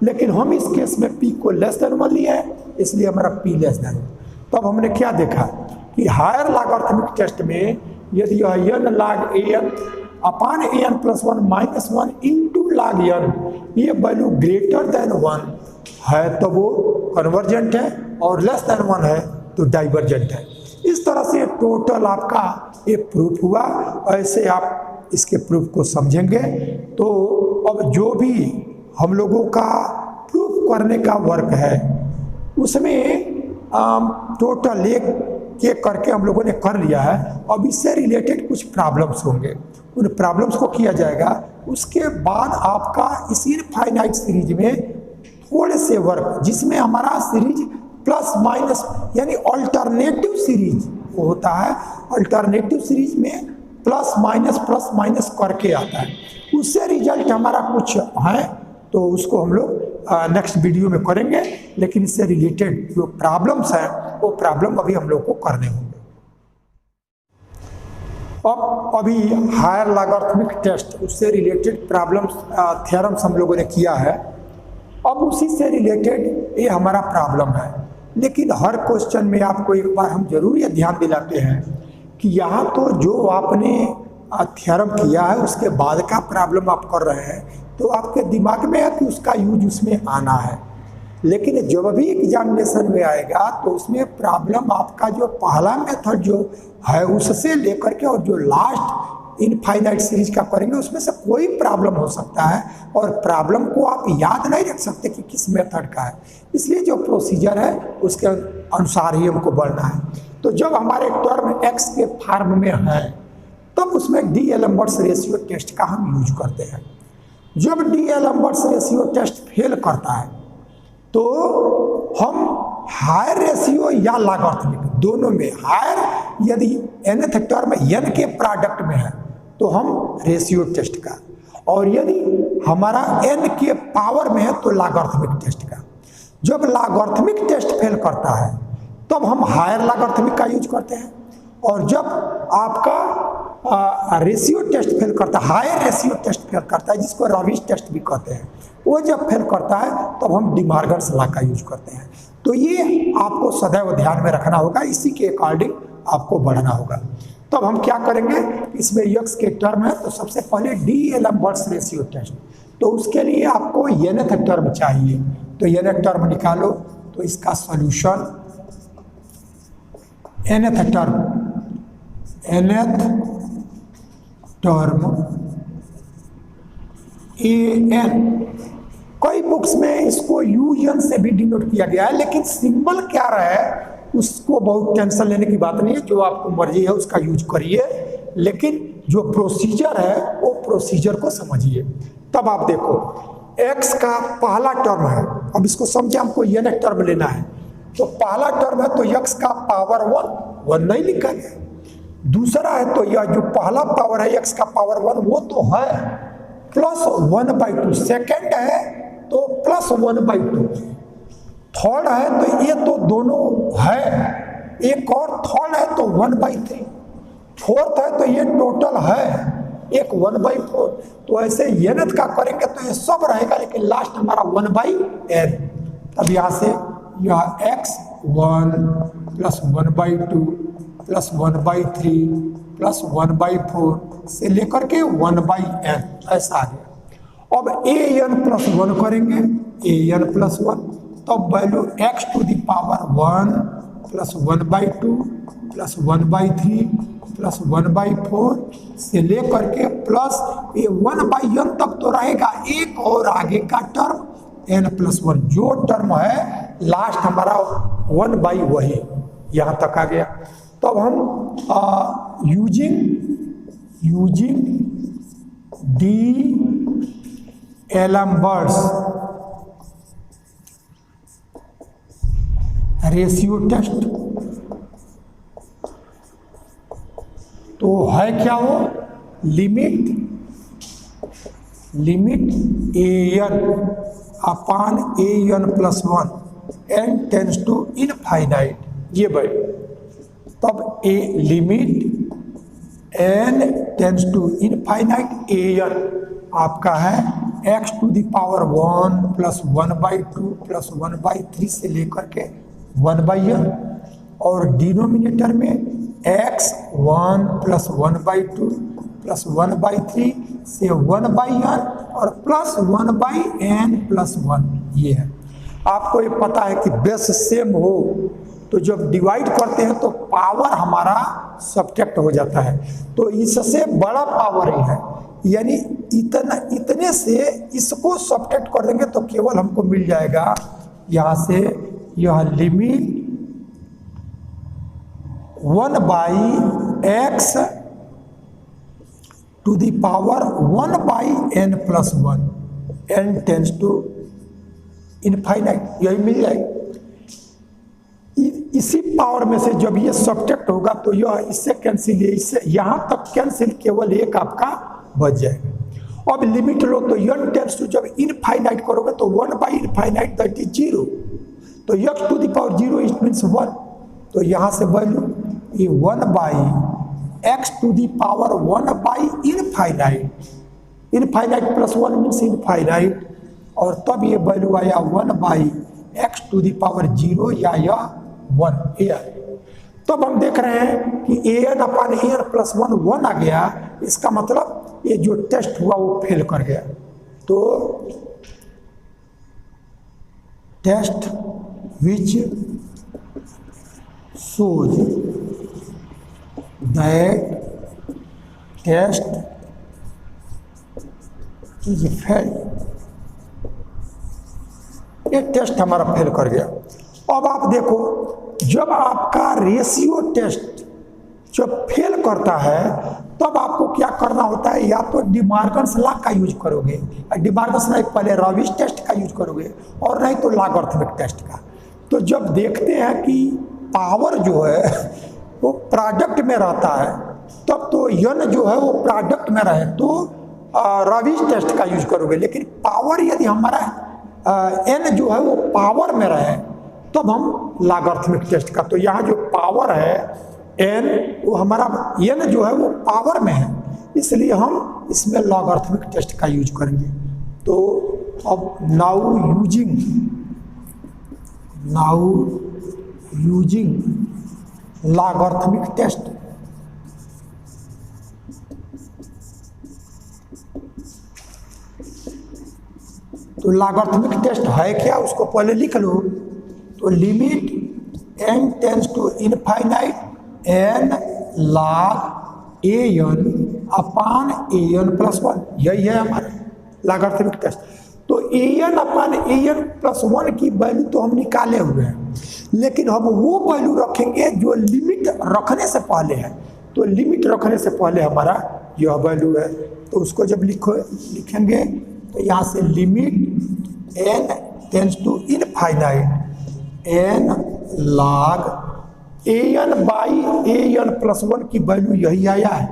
लेकिन हम इस केस में p को लेस देन 1 लिया है, इसलिए हमारा p लेस देन। तब हमने क्या देखा कि हायर लॉगरिथमिक टेस्ट में यदि यह n log an upon an plus 1 minus 1 into log n ये वैल्यू ग्रेटर देन 1 है तो वो कन्वर्जेंट है, और लेस देन 1 है तो डाइवर्जेंट है। इस तरह से टोटल आपका ये प्रूफ हुआ। ऐसे आप इसके प्रूफ को समझेंगे तो अब जो भी हम लोगों का प्रूफ करने का वर्क है उसमें टोटल एक करके हम लोगों ने कर लिया है। अब इससे रिलेटेड कुछ प्रॉब्लम्स होंगे, उन प्रॉब्लम्स को किया जाएगा। उसके बाद आपका इस इनफाइनाइट सीरीज में थोड़े से वर्क जिसमें हमारा सीरीज प्लस माइनस यानी अल्टरनेटिव सीरीज होता है, अल्टरनेटिव सीरीज में प्लस माइनस करके आता है, उससे रिजल्ट हमारा कुछ है तो उसको हम लोग नेक्स्ट वीडियो में करेंगे। लेकिन इससे रिलेटेड जो प्रॉब्लम्स हैं वो प्रॉब्लम अभी हम लोग को करने होंगे। अब अभी हायर लॉगरिथमिक टेस्ट उससे रिलेटेड प्रॉब्लम्स थ्योरम्स हम लोगों ने किया है। अब उसी से रिलेटेड ये हमारा प्रॉब्लम है। लेकिन हर क्वेश्चन में आपको एक बार हम जरूर ये ध्यान दिलाते हैं कि यहाँ तो जो आपने थ्योरम किया है उसके बाद का प्रॉब्लम आप कर रहे हैं, तो आपके दिमाग में है कि उसका यूज उसमें आना है। लेकिन जब भी एग्जामिनेशन में आएगा तो उसमें प्रॉब्लम आपका जो पहला मेथड जो है उससे लेकर के और जो लास्ट इनफाइनाइट सीरीज का करेंगे उसमें से कोई प्रॉब्लम हो सकता है, और प्रॉब्लम को आप याद नहीं रख सकते कि किस मेथड का है। इसलिए जो प्रोसीजर है उसके अनुसार ही हमको बढ़ना है। तो जब हमारे टर्म एक्स के फॉर्म में है तब उसमें डी एलम्बर्ट्स रेशियो टेस्ट का हम यूज करते हैं। जब D'Alembert's ratio test fail करता है तो हम हायर रेशियो या लॉगरिथमिक दोनों में, हायर यदि nth टर्म n के प्रोडक्ट में है तो हम रेशियो टेस्ट का, और यदि हमारा n के पावर में है तो लॉगरिथमिक टेस्ट का। जब लॉगरिथमिक टेस्ट फेल करता है तब हम हायर लॉगरिथमिक का यूज करते हैं, और जब आपका रेशियो टेस्ट फेल करता है, हायर रेशियो टेस्ट फेल करता है जिसको रॉबिन्स टेस्ट भी कहते हैं, वो जब फेल करता है तब हम डिमॉर्गन्स लॉ का यूज करते हैं। तो ये आपको सदैव ध्यान में रखना होगा, इसी के अकॉर्डिंग आपको बढ़ना होगा। तब हम क्या करेंगे, इसमें यक्स के टर्म है तो सबसे पहले डी एलम्बर्ट्स रेशियो टेस्ट, तो उसके लिए आपको nth टर्म चाहिए। तो nth टर्म निकालो, तो इसका सॉल्यूशन nth टर्म an, कई बुक्स में इसको यूएन से भी डिनोट किया गया है, लेकिन सिंबल क्या रहे उसको बहुत टेंशन लेने की बात नहीं है, जो आपको मर्जी है उसका यूज करिए, लेकिन जो प्रोसीजर है वो प्रोसीजर को समझिए। तब आप देखो x का पहला टर्म है, अब इसको समझे हमको n टर्म लेना है, तो पहला टर्म है तो x का पावर 1 नहीं लिखा गया। दूसरा है तो यह जो पहला पावर है x का पावर 1 वो तो है +1/2, सेकेंड है तो +1/2, थर्ड है तो ये तो दोनों है, एक और थर्ड है तो 1/3, फोर्थ है तो ये टोटल है एक 1/4। तो ऐसे nth का करेंगे तो ये सब रहेगा, लेकिन लास्ट हमारा 1/n। तब यहाँ से यह x1 +1/2 +1/3 +1/4 से लेकर के 1/n ऐसा आ गया। अब an+1 करेंगे, an+1, तब वैल्यू x⁴ +1/2 +1/3 +1/4 से लेकर के प्लस ये 1/n तक तो रहेगा, एक और आगे का टर्म n+1, जो टर्म है लास्ट हमारा 1/, वही यहाँ तक आ गया। तब हम using D'Alembert's ratio test, तो है क्या वो, limit an/an+1 n tends to infinite, ये भाई। तब a limit n tends to infinite an आपका है x⁴ +1/2 +1/3 से लेकर के 1/n, और डिनोमिनेटर में x1 +1/2 +1/3 से 1/n और +1/n+1, ये है। आपको ये पता है कि बेस सेम हो तो जब डिवाइड करते हैं तो पावर हमारा सब्ट्रैक्ट हो जाता है, तो इससे बड़ा पावर ही है, यानी इतने से इसको सब्ट्रैक्ट कर देंगे तो केवल हमको मिल जाएगा यहाँ से यह limit 1/x⁴ 1/n+1 n tends to infinite, यही मिल जाएगी। इसी पावर में से जब ये सब्ट्रैक्ट होगा तो यह इससे कैंसिल, इससे यहाँ तक कैंसिल, केवल एक आपका बच जाएगा। अब लिमिट लो तो n टेंड्स टू, जब इनफाइनाइट करोगे तो 1/∞ दैट इज 0, तो x⁴ इट मीन्स 1, तो यहाँ से वैल्यू ये 1/x⁴ 1/∞, इनफाइनाइट +1 मीन्स इनफाइनाइट, और तब ये वैल्यू आया 1/x⁴ या यह 1 an। तब हम देख रहे हैं कि an/an+1 1 आ गया, इसका मतलब ये जो टेस्ट हुआ वो फेल कर गया। तो test which shows that test is failed। ये टेस्ट हमारा फेल कर गया। अब आप देखो, जब आपका रेशियो टेस्ट जब फेल करता है तब आपको क्या करना होता है, या तो डिमार्गन्स लॉ का यूज करोगे, डिमार्गन्स लॉ पहले रॉबिच टेस्ट का यूज करोगे, और नहीं तो लॉगरिथमिक टेस्ट का। तो जब देखते हैं कि पावर जो है वो प्रोडक्ट में रहता है, तब तो यन जो है वो प्रोडक्ट में रहे तो रॉबिच टेस्ट का यूज करोगे। लेकिन पावर यदि हमारा एन जो है वो पावर में रहे तब हम लॉगरिथमिक टेस्ट का। तो यहाँ जो पावर है एन, वो हमारा एन जो है वो पावर में है, इसलिए हम इसमें लॉगरिथमिक टेस्ट का यूज करेंगे। तो अब नाउ यूजिंग लॉगरिथमिक टेस्ट, तो लॉगरिथमिक टेस्ट है क्या, उसको पहले लिख लो। तो limit n tends to infinite n log an upon an plus 1, यही है हमारा लॉगरिथमिक टेस्ट। तो an अपान an प्लस 1 की वैल्यू तो हम निकाले हुए हैं, लेकिन हम वो वैल्यू रखेंगे जो लिमिट रखने से पहले है। तो लिमिट रखने से पहले हमारा यह वैल्यू है, तो उसको जब लिखेंगे तो यहाँ से limit n tends to infinite n log an by an plus 1 की वैल्यू यही आया है,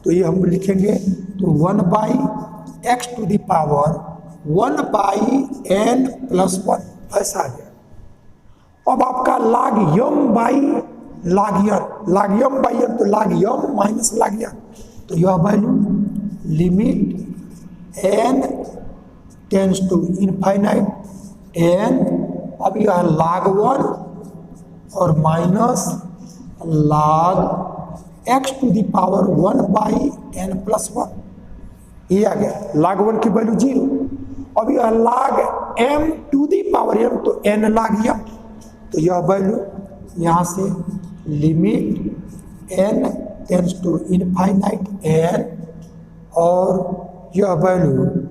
तो ये हम लिखेंगे। तो 1 by x to the power 1 by n plus 1 ऐसा आ गया। अब आपका log m by log m by n, तो log m minus log n, तो यह value limit n tends to infinite n, अब यह log 1 और minus log x to the power 1 by n plus 1, ये आ गया। log 1 की वैल्यू 0। अब यह log m to the power m, तो n log m, तो यह वैल्यू यहाँ से limit n tends to infinite n, और यह वैल्यू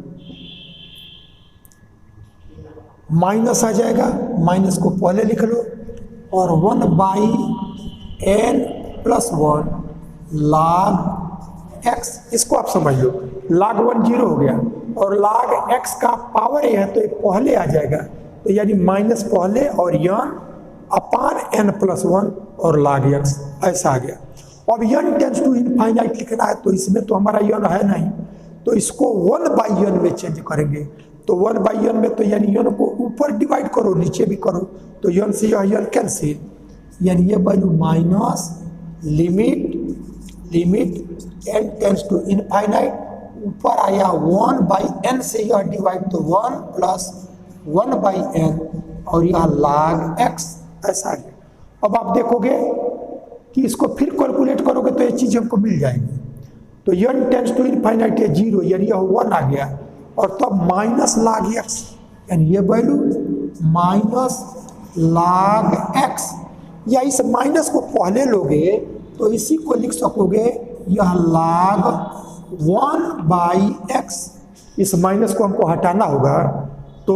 माइनस आ जाएगा, माइनस को पहले लिख लो, और 1 by n plus 1 log x, इसको आप समझ लो। log 1 0 हो गया, और log x का पावर ये है तो ये पहले आ जाएगा, तो यानी माइनस पहले और n अपान n प्लस 1 और log x ऐसा आ गया। अब n टेंड्स टू इनफाइनाइट लिखना है, तो इसमें तो हमारा n है नहीं, तो इसको 1 बाई n में चेंज करेंगे। तो 1 बाई n में तो यानी n को ऊपर डिवाइड करो, नीचे भी करो, तो n से यह n कैंसिल, यानी ये value minus limit n tends to infinite, ऊपर आया 1 बाई n से यह डिवाइड, तो 1 प्लस 1 बाई n, और यह log x ऐसा गया। अब आप देखोगे कि इसको फिर कैलकुलेट करोगे तो ये चीज़ हमको मिल जाएगी। तो n टेंड्स टू इनफाइनाइट है 0, यानी यह 1 आ गया, और तब माइनस log x, यानी ये वैल्यू माइनस log x, या इस माइनस को पहले लोगे तो इसी को लिख सकोगे यह log 1 बाई x। इस माइनस को हमको हटाना होगा, तो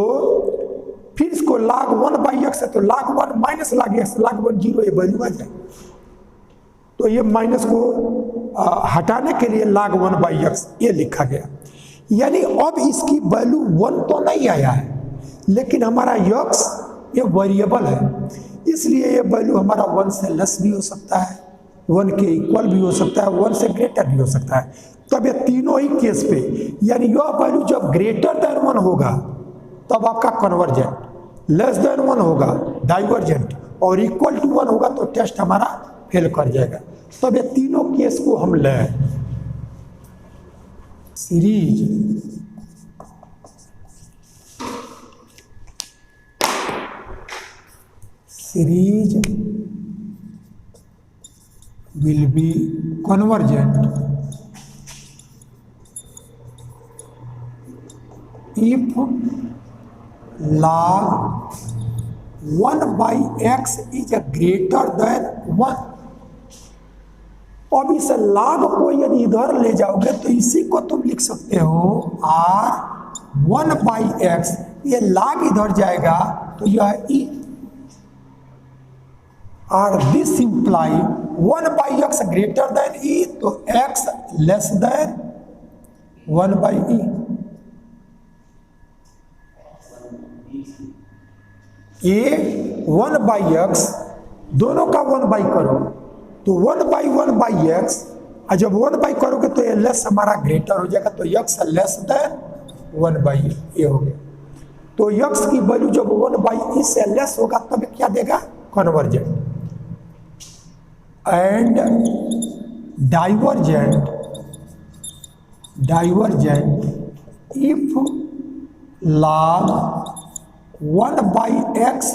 फिर इसको log 1 बाई x है, तो log 1 minus log x, log 1 0, ये वैल्यू आ जाए। तो ये माइनस को हटाने के लिए log 1 बाई x ये लिखा गया। यानी अब इसकी वैल्यू 1 तो नहीं आया है, लेकिन हमारा x ये वेरिएबल है, इसलिए ये वैल्यू हमारा 1 से लेस भी हो सकता है, 1 के इक्वल भी हो सकता है, 1 से ग्रेटर भी हो सकता है। तब ये तीनों ही केस पे, यानी यह वैल्यू जब ग्रेटर देन 1 होगा तब आपका कन्वर्जेंट, लेस देन 1 होगा डाइवर्जेंट, और इक्वल टू 1 होगा तो टेस्ट हमारा फेल कर जाएगा। तब ये तीनों केस को हम लें। series will be convergent if log 1/x is greater than 1। अब इस log को यदि इधर ले जाओगे तो इसी को तुम लिख सकते हो r 1/x, ये log इधर जाएगा तो यह e, और this imply 1/x greater than e, तो x लेस देन 1/e। ये 1/x दोनों का 1/, करो तो 1/1/x, और जब 1/, करोगे तो ये लेस हमारा ग्रेटर हो जाएगा, तो x लेस देन 1/e ये हो गया। तो x की वैल्यू जब 1/e से लेस होगा तब क्या देगा, convergent. And divergent if log 1/x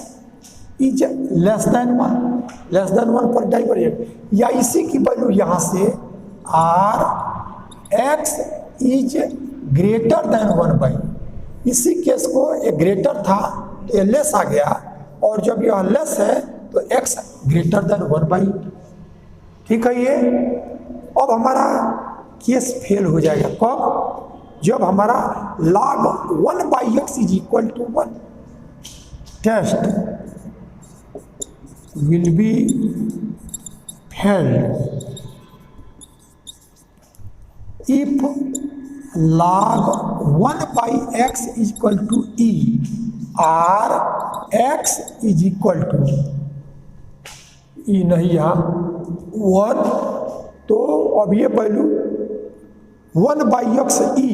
is less than 1 पर डाइवर्जेंट, या इसी की वैल्यू यहां से r x is greater than 1/, इसी केस को ये ग्रेटर था तो ये लेस आ गया, और जब यह लेस है तो x ग्रेटर देन 1/। ठीक है, ये अब हमारा केस फेल हो जाएगा कब, जब हमारा log 1/x is equal to 1। Test will be failed if log 1/x is equal to e और x is equal to e नहीं यहाँ 1, तो अब ये वैल्यू 1/x e,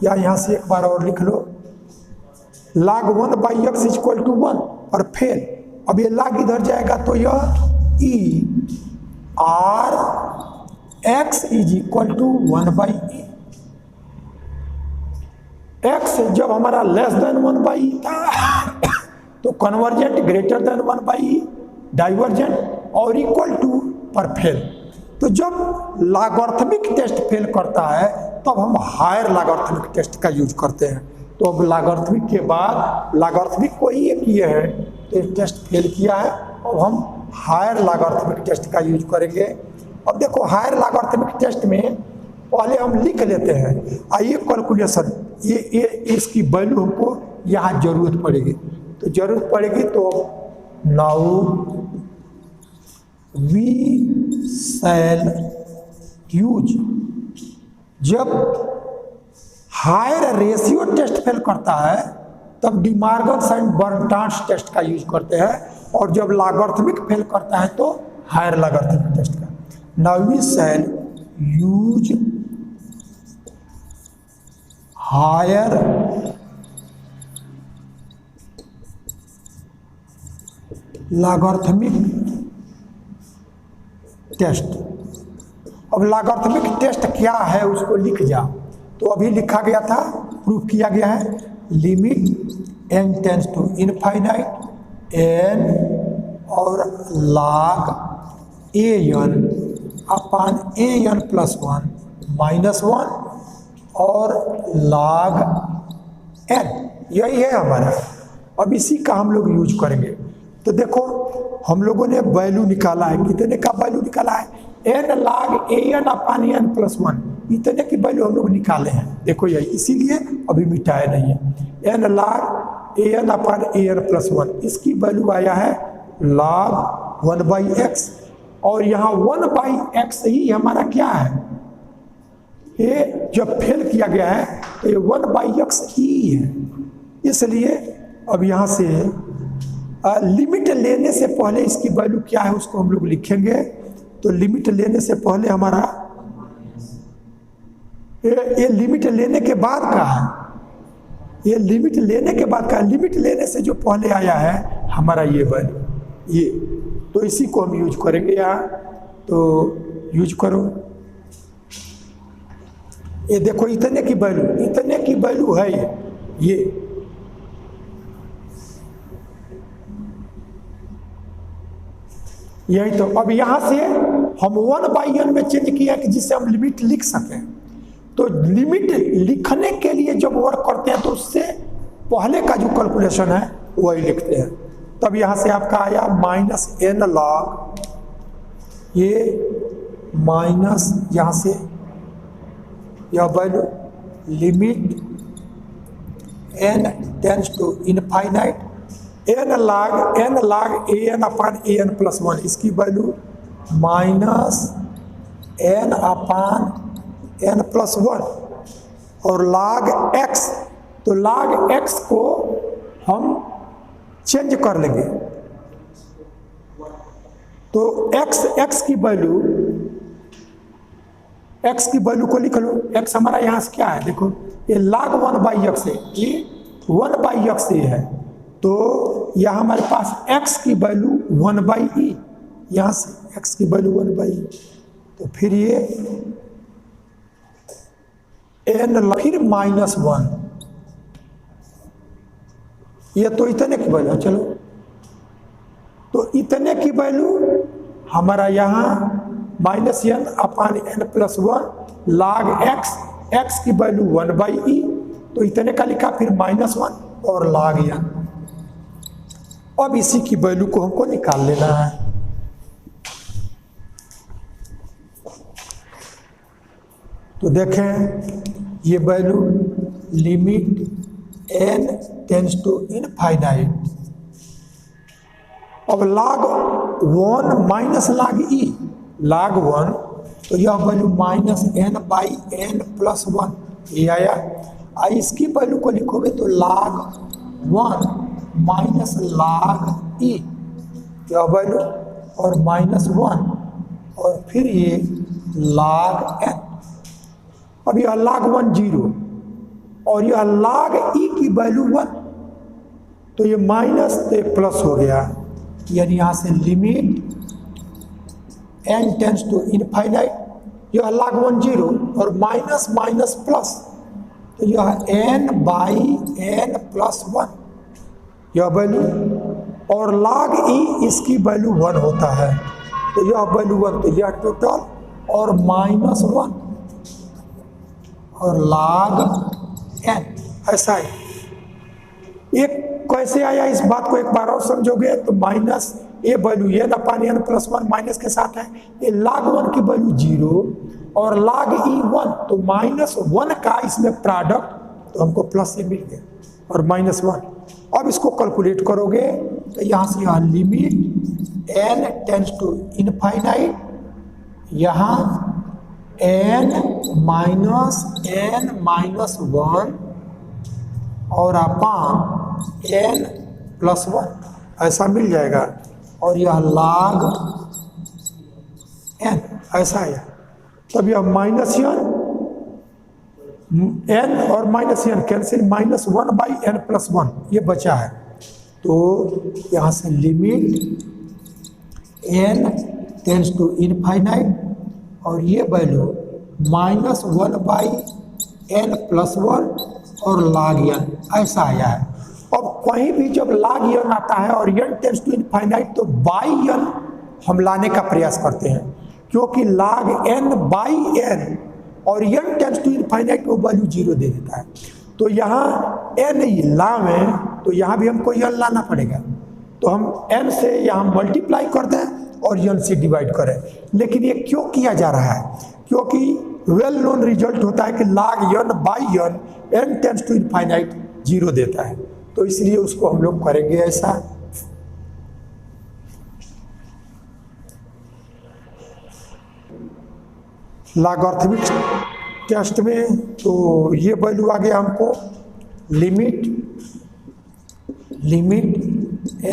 या यहाँ से एक बार और लिख लो log 1/x is equal to 1 और फेल। अब ये log इधर जाएगा तो यह e और x is equal to 1/e। x जब हमारा लेस देन 1/e था तो convergent greater than 1/e, divergent और इक्वल टू पर फेल। तो जब लॉगरिथमिक टेस्ट फेल करता है तब हम हायर लॉगरिथमिक टेस्ट का यूज करते हैं। तो अब लॉगरिथमिक के बाद लॉगरिथमिक को ही किए हैं तो टेस्ट फेल किया है, अब हम हायर लॉगरिथमिक टेस्ट का यूज करेंगे। अब देखो हायर लॉगरिथमिक टेस्ट में पहले हम लिख लेते हैं, आइए कैलकुलेशन, ये इसकी वैल्यू हमको यहाँ जरूरत पड़ेगी, तो जरूरत पड़ेगी तो नाउ वी शैल यूज, जब हायर रेशियो टेस्ट फेल करता है तब डिमार्गन्स एंड बर्नस्टार्स टेस्ट का यूज करते हैं, और जब लॉगरिथमिक फेल करता है तो हायर लॉगरिथमिक टेस्ट का। Now we shall use higher logarithmic test. अब लॉगरिथमिक टेस्ट क्या है उसको लिख जाओ, तो अभी लिखा गया था, प्रूफ किया गया है, limit n tends to infinite n और log an upon an plus 1 minus 1 और log n, यही है हमारा। अब इसी का हम लोग यूज करेंगे। तो देखो हम लोगों ने वैल्यू निकाला है, कितने का वैल्यू निकाला है, n log an upon n plus 1, इतने की वैल्यू हम लोग निकाले हैं। देखो यही, इसीलिए अभी मिटाया नहीं है। n log an upon an plus 1, इसकी वैल्यू आया है log 1/x, और यहाँ 1/x ही हमारा क्या है, ये जब फेल किया गया है तो ये 1/x ही है। इसलिए अब यहाँ से लिमिट लेने से पहले इसकी वैल्यू क्या है उसको हम लोग लिखेंगे। तो लिमिट लेने से पहले हमारा ये लिमिट लेने के बाद का है, ये लिमिट लेने के बाद का, लिमिट लेने से जो पहले आया है हमारा ये वैल्यू, ये, तो इसी को हम यूज करेंगे यहाँ। तो यूज करो, ये देखो इतने की वैल्यू है ये यही। तो अब यहाँ से हम 1/n में चेंज किया कि जिससे हम लिमिट लिख सकें। तो लिमिट लिखने के लिए जब वर्क करते हैं तो उससे पहले का जो कैलकुलेशन है वही लिखते हैं। तब यहाँ से आपका आया -n log, ये माइनस यहाँ से यह value limit n tends to infinite n log an upon an plus 1, इसकी value -n upon n plus 1 और log x, तो log x को हम चेंज कर लेंगे। तो x की वैल्यू को लिख लो। x हमारा यहाँ से क्या है, देखो ये log 1/x है, ये 1/x है, तो यहाँ हमारे पास x की वैल्यू 1/e, यहाँ से x की वैल्यू 1/e, तो फिर ये n फिर -1, ये तो इतने की वैल्यू, चलो तो इतने की वैल्यू हमारा यहाँ -n upon n plus 1 log x की वैल्यू 1/e, तो इतने का लिखा, फिर -1 और log n। अब इसी की वैल्यू को हमको निकाल लेना है। तो देखें ये value limit n tends to infinite, अब log 1 minus log e, log 1 तो यह वैल्यू -n/n प्लस 1 ये आया। इसकी वैल्यू को लिखोगे तो log 1 माइनस log e यह वैल्यू और -1 और फिर ये log n। अब यह log 1 0 और यह log e की वैल्यू 1, तो ये माइनस से प्लस हो गया, यानी यहाँ से limit n tends to infinite, यह log 1 0 और माइनस माइनस प्लस, तो यह n/n प्लस 1 यह वैल्यू, और log e इसकी वैल्यू 1 होता है, तो यह वैल्यू 1, तो यह टोटल और -1 और log n, ऐसा है। एक कैसे आया इस बात को एक बार और समझोगे तो माइनस ये value n upon n plus 1 minus के साथ है, ये log 1 की वैल्यू 0 और log e 1, तो -1 का इसमें प्रोडक्ट, तो हमको प्लस से मिल गया और -1। अब इसको कैलकुलेट करोगे तो यहाँ से यहाँ limit n tends to infinite, यहाँ n माइनस 1 और अपान n प्लस 1 ऐसा मिल जाएगा, और यह log n ऐसा है। तब यह -n और -n कैंसिल, -1/n प्लस 1 ये बचा है, तो यहाँ से limit n tends to infinite और ये वैल्यू -1/n प्लस 1 और log n ऐसा आया है। अब कहीं भी जब log n आता है और n टेंड्स टू इनफाइनाइट, तो बाई n हम लाने का प्रयास करते हैं, क्योंकि log n/n और n टेंड्स टू इनफाइनाइट वो वैल्यू 0 दे देता है। तो यहाँ n लावें तो यहाँ भी हमको n लाना पड़ेगा, तो हम n से यहाँ मल्टीप्लाई कर दें और n से डिवाइड करें। लेकिन ये क्यों किया जा रहा है, क्योंकि वेल नोन रिजल्ट होता है कि log n/n n tends to infinite 0 देता है, तो इसलिए उसको हम लोग करेंगे ऐसा। लॉगरिथमिक टेस्ट में तो ये वैल्यू आ गया हमको limit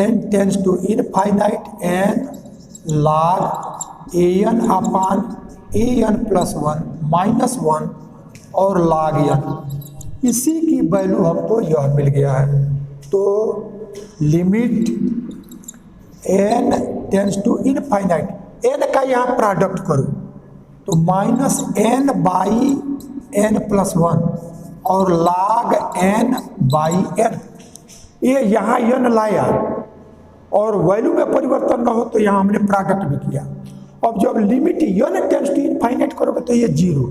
n tends to infinite n log an upon an plus 1 -1 और log n, इसी की वैल्यू हमको यह मिल गया है। तो limit n tends to infinite, n का यहाँ प्रोडक्ट करो तो -n/n प्लस 1 और log n/n, ये यहाँ n लाया और वैल्यू में परिवर्तन न हो तो यहाँ हमने प्रोडक्ट भी किया। अब जब limit n tends to infinite करोगे तो ये 0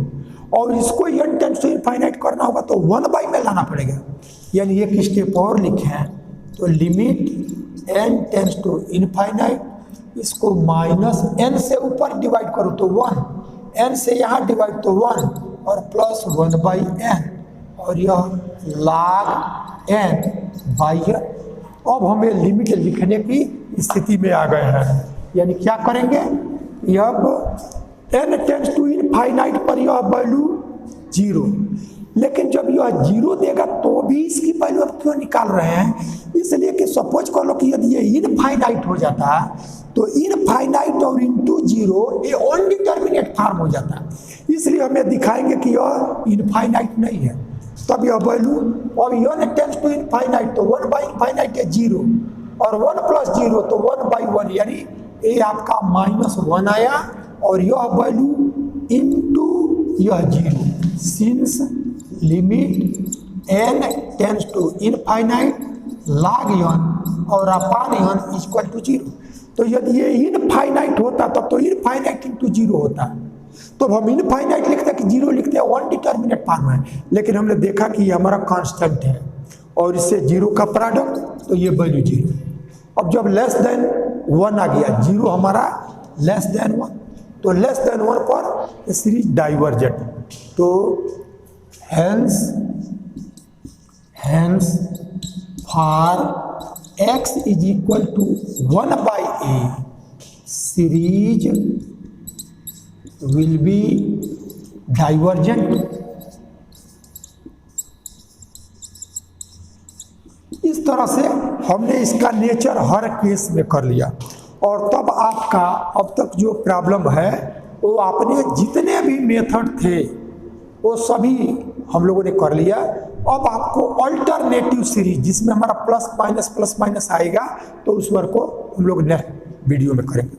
और इसको n टेंस टू इनफाइनाइट करना होगा तो 1 में लाना पड़ेगा। यानी एक स्टेप और लिखे हैं, तो limit n tends to infinite, इसको -n से ऊपर डिवाइड करो तो 1, n से यहाँ डिवाइड तो 1 और प्लस 1/n, और यह log n बाई n। अब हमें लिमिट लिखने की स्थिति में आ गए हैं। यानी क्या करेंगे, अब n टेंस टू इनफाइनाइट पर यह वैल्यू 0, लेकिन जब यह 0 देगा तो भी इसकी वैल्यू अब क्यों निकाल रहे हैं, इसलिए कि सपोज कर लो कि यदि ये इनफाइनाइट हो जाता तो इनफाइनाइट और इनटू 0 ये अनडिटरमिनेट फॉर्म हो जाता, इसलिए हमें दिखाएंगे कि यह इनफाइनाइट नहीं है। तब यह वैल्यू, और n टेंस टू इनफाइनाइट तो 1/इनफाइनाइट है 0, और 1 + 0 तो 1/1, यानी ये आपका -1 आया, और यह वैल्यू इनटू यह 0, since limit n tends to infinite log n और अपान n इक्वल टू 0। तो यदि ये इनफाइनाइट होता तब तो इनफाइनाइट इनटू 0 होता, तो हम इनफाइनाइट लिखते हैं कि 0 लिखते हैं, अनडिटरमिनेट फॉर्म है, लेकिन हमने देखा कि ये हमारा कांस्टेंट है और इससे 0 का प्रोडक्ट, तो ये वैल्यू 0। अब जब लेस देन 1 आ गया, 0 हमारा लेस देन 1, तो लेस देन 1 पर सीरीज डाइवर्जेंट, तो hence for x is equal to 1/a series will be divergent. इस तरह से हमने इसका नेचर हर केस में कर लिया, और तब आपका अब तक जो प्रॉब्लम है वो आपने जितने भी मेथड थे वो सभी हम लोगों ने कर लिया। अब आपको अल्टरनेटिव सीरीज जिसमें हमारा प्लस माइनस आएगा, तो उस वर्क को हम लोग नेक्स्ट वीडियो में करेंगे।